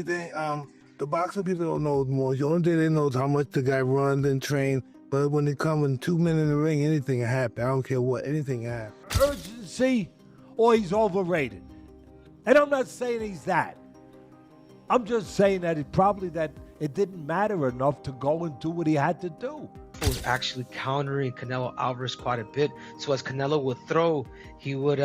only thing the boxing people don't know more. The only thing they know is how much the guy runs and trains. But when they come in 2 men in the ring, anything can happen. I don't care what, anything can happen. Urgency, or he's overrated. And I'm not saying he's that. I'm just saying that it didn't matter enough to go and do what he had to do. Was actually countering Canelo Alvarez quite a bit. So as Canelo would throw, he would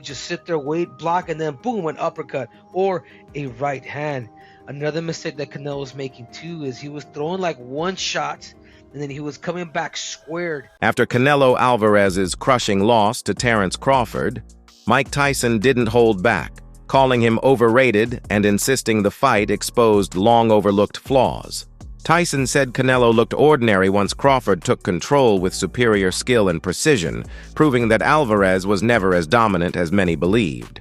just sit there, wait, block, and then boom, an uppercut or a right hand. Another mistake that Canelo was making too is he was throwing like one shot and then he was coming back squared. After Canelo Alvarez's crushing loss to Terence Crawford, Mike Tyson didn't hold back, calling him overrated and insisting the fight exposed long-overlooked flaws. Tyson said Canelo looked ordinary once Crawford took control with superior skill and precision, proving that Alvarez was never as dominant as many believed.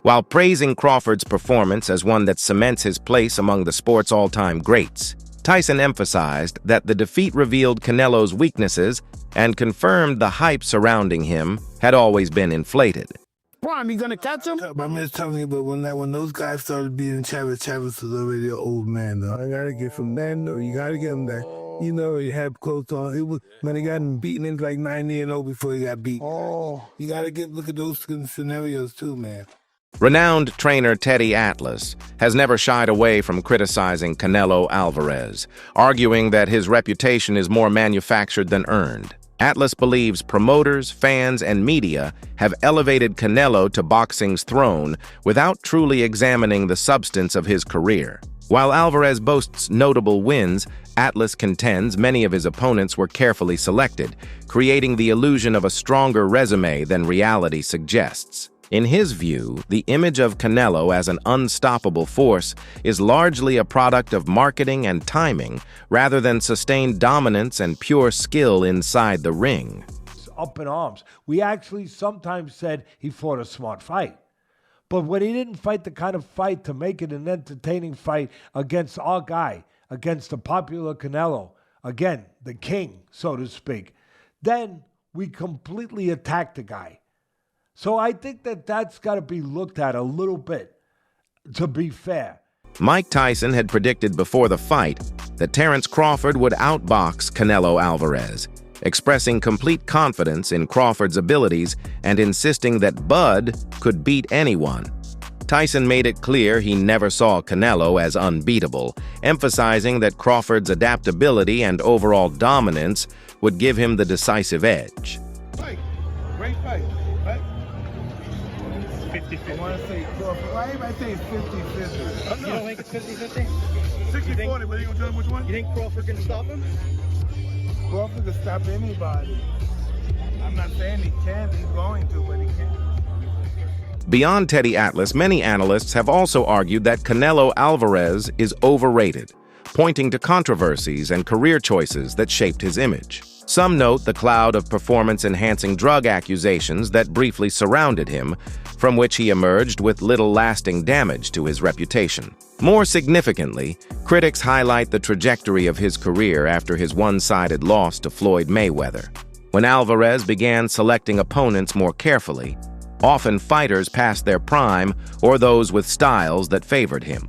While praising Crawford's performance as one that cements his place among the sport's all-time greats, Tyson emphasized that the defeat revealed Canelo's weaknesses and confirmed the hype surrounding him had always been inflated. Prime, you gonna catch him? I'm just telling you, but when those guys started beating Chavez was already an old man, though. I gotta get from then, though. You gotta get him there. You know, he had clothes on. He got him beaten in like 90-0 before he got beat. Oh, you gotta look at those scenarios too, man. Renowned trainer Teddy Atlas has never shied away from criticizing Canelo Alvarez, arguing that his reputation is more manufactured than earned. Atlas believes promoters, fans, and media have elevated Canelo to boxing's throne without truly examining the substance of his career. While Alvarez boasts notable wins, Atlas contends many of his opponents were carefully selected, creating the illusion of a stronger resume than reality suggests. In his view, the image of Canelo as an unstoppable force is largely a product of marketing and timing, rather than sustained dominance and pure skill inside the ring. Up in arms. We actually sometimes said he fought a smart fight. But when he didn't fight the kind of fight to make it an entertaining fight against our guy, against the popular Canelo, again, the king, so to speak, then we completely attacked the guy. So I think that's got to be looked at a little bit, to be fair. Mike Tyson had predicted before the fight that Terence Crawford would outbox Canelo Alvarez, expressing complete confidence in Crawford's abilities and insisting that Bud could beat anyone. Tyson made it clear he never saw Canelo as unbeatable, emphasizing that Crawford's adaptability and overall dominance would give him the decisive edge. Fight. Great fight. 50-50. I want to say Crawford. Why everybody say it's 50-50? You don't think it's 50-50? 60-40, but you gonna tell him which one? You think Crawford can stop him? Crawford can stop anybody. I'm not saying he can't, he's going to, but he can't. Beyond Teddy Atlas, many analysts have also argued that Canelo Alvarez is overrated, pointing to controversies and career choices that shaped his image. Some note the cloud of performance-enhancing drug accusations that briefly surrounded him, from which he emerged with little lasting damage to his reputation. More significantly, critics highlight the trajectory of his career after his one-sided loss to Floyd Mayweather. When Alvarez began selecting opponents more carefully, often fighters past their prime or those with styles that favored him.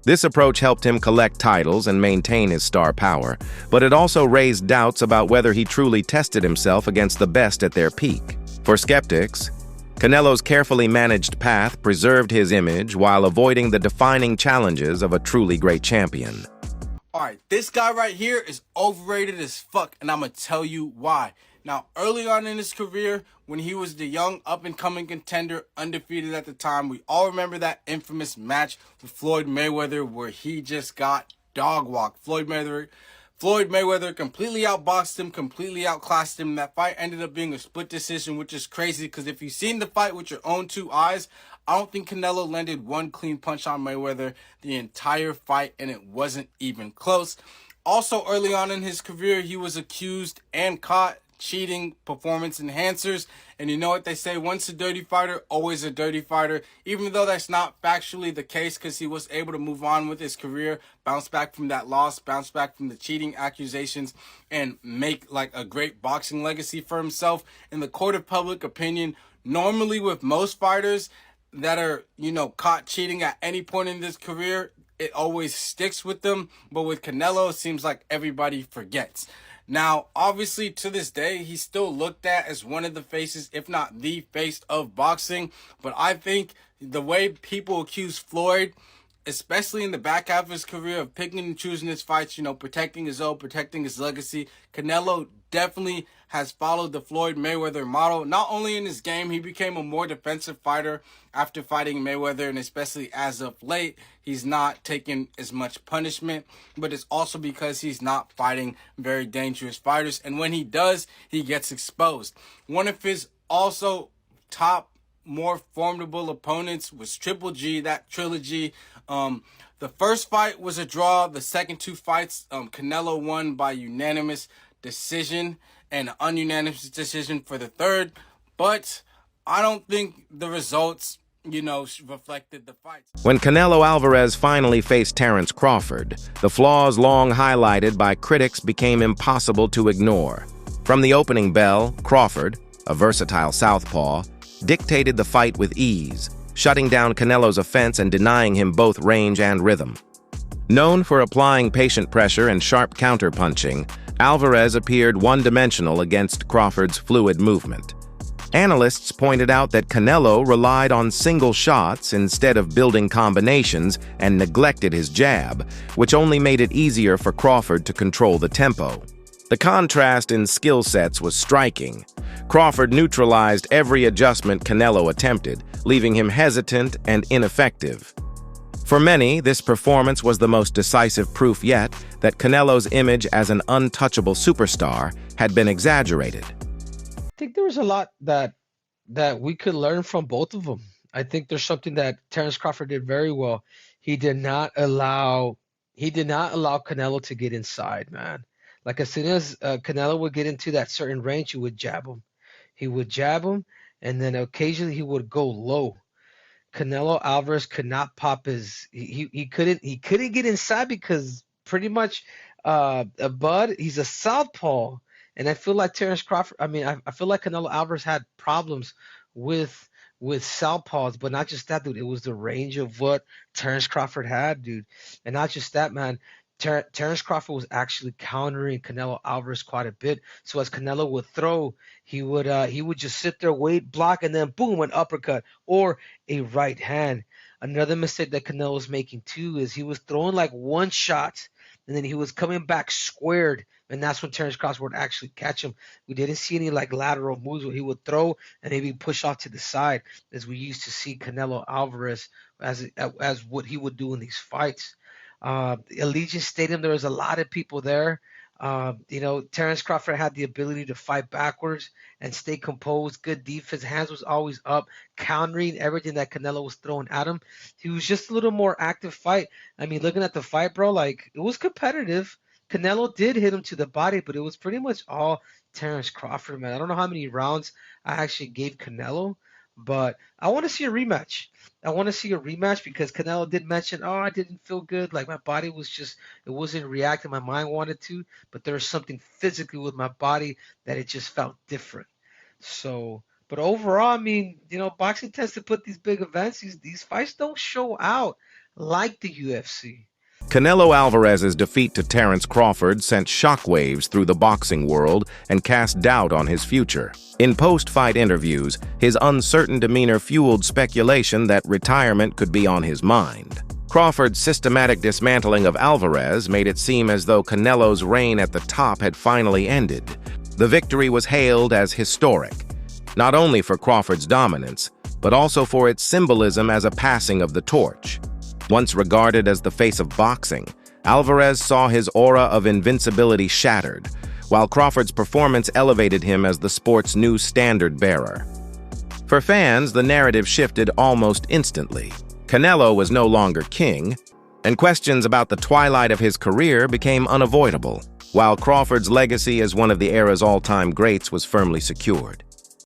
This approach helped him collect titles and maintain his star power, but it also raised doubts about whether he truly tested himself against the best at their peak. For skeptics, Canelo's carefully managed path preserved his image while avoiding the defining challenges of a truly great champion. Alright, this guy right here is overrated as fuck, and I'm gonna tell you why. Now, early on in his career, when he was the young up-and-coming contender, undefeated at the time, we all remember that infamous match with Floyd Mayweather where he just got dog-walked. Floyd Mayweather completely outboxed him, completely outclassed him. That fight ended up being a split decision, which is crazy because if you've seen the fight with your own two eyes, I don't think Canelo landed one clean punch on Mayweather the entire fight, and it wasn't even close. Also, early on in his career, he was accused and caught cheating performance enhancers, and you know what they say, once a dirty fighter, always a dirty fighter, even though that's not factually the case because he was able to move on with his career, bounce back from that loss, bounce back from the cheating accusations, and make like a great boxing legacy for himself. In the court of public opinion, normally with most fighters that are, caught cheating at any point in this career, it always sticks with them. But with Canelo, it seems like everybody forgets. Now, obviously, to this day, he's still looked at as one of the faces, if not the face of boxing. But I think the way people accuse Floyd, especially in the back half of his career, of picking and choosing his fights, protecting his own, protecting his legacy, Canelo definitely has followed the Floyd Mayweather model. Not only in his game, he became a more defensive fighter after fighting Mayweather, and especially as of late, he's not taking as much punishment, but it's also because he's not fighting very dangerous fighters, and when he does, he gets exposed. One of his also top, more formidable opponents was Triple G, that trilogy. The first fight was a draw. The second two fights, Canelo won by unanimous decision and ununanimous decision for the third. But I don't think the results, reflected the fights. When Canelo Alvarez finally faced Terence Crawford, the flaws long highlighted by critics became impossible to ignore. From the opening bell, Crawford, a versatile southpaw, dictated the fight with ease, shutting down Canelo's offense and denying him both range and rhythm. Known for applying patient pressure and sharp counterpunching, Alvarez appeared one-dimensional against Crawford's fluid movement. Analysts pointed out that Canelo relied on single shots instead of building combinations and neglected his jab, which only made it easier for Crawford to control the tempo. The contrast in skill sets was striking. Crawford neutralized every adjustment Canelo attempted, leaving him hesitant and ineffective. For many, this performance was the most decisive proof yet that Canelo's image as an untouchable superstar had been exaggerated. I think there was a lot that we could learn from both of them. I think there's something that Terence Crawford did very well. He did not allow Canelo to get inside, man. Like as soon as Canelo would get into that certain range, he would jab him. He would jab him, and then occasionally he would go low. Canelo Alvarez could not pop his. He couldn't get inside because pretty much Bud, he's a southpaw, and I feel like Terence Crawford. I mean, I feel like Canelo Alvarez had problems with southpaws, but not just that, dude. It was the range of what Terence Crawford had, dude, and not just that, man. Terence Crawford was actually countering Canelo Alvarez quite a bit. So as Canelo would throw, he would just sit there, wait, block, and then boom, an uppercut or a right hand. Another mistake that Canelo was making too is he was throwing like one shot, and then he was coming back squared, and that's when Terence Crawford would actually catch him. We didn't see any like lateral moves where he would throw and maybe push off to the side, as we used to see Canelo Alvarez as what he would do in these fights. Allegiant Stadium, there was a lot of people there. Terence Crawford had the ability to fight backwards and stay composed, good defense, hands was always up, countering everything that Canelo was throwing at him. He was just a little more active fight. I mean, looking at the fight, bro, like it was competitive. Canelo did hit him to the body, but it was pretty much all Terence Crawford, man. I don't know how many rounds I actually gave Canelo, but I want to see a rematch. Because Canelo did mention, I didn't feel good. Like my body was it wasn't reacting. My mind wanted to, but there was something physically with my body that it just felt different. So, but overall, I mean, boxing tends to put these big events. These fights don't show out like the UFC. Canelo Alvarez's defeat to Terence Crawford sent shockwaves through the boxing world and cast doubt on his future. In post-fight interviews, his uncertain demeanor fueled speculation that retirement could be on his mind. Crawford's systematic dismantling of Alvarez made it seem as though Canelo's reign at the top had finally ended. The victory was hailed as historic, not only for Crawford's dominance, but also for its symbolism as a passing of the torch. Once regarded as the face of boxing, Alvarez saw his aura of invincibility shattered, while Crawford's performance elevated him as the sport's new standard-bearer. For fans, the narrative shifted almost instantly. Canelo was no longer king, and questions about the twilight of his career became unavoidable, while Crawford's legacy as one of the era's all-time greats was firmly secured.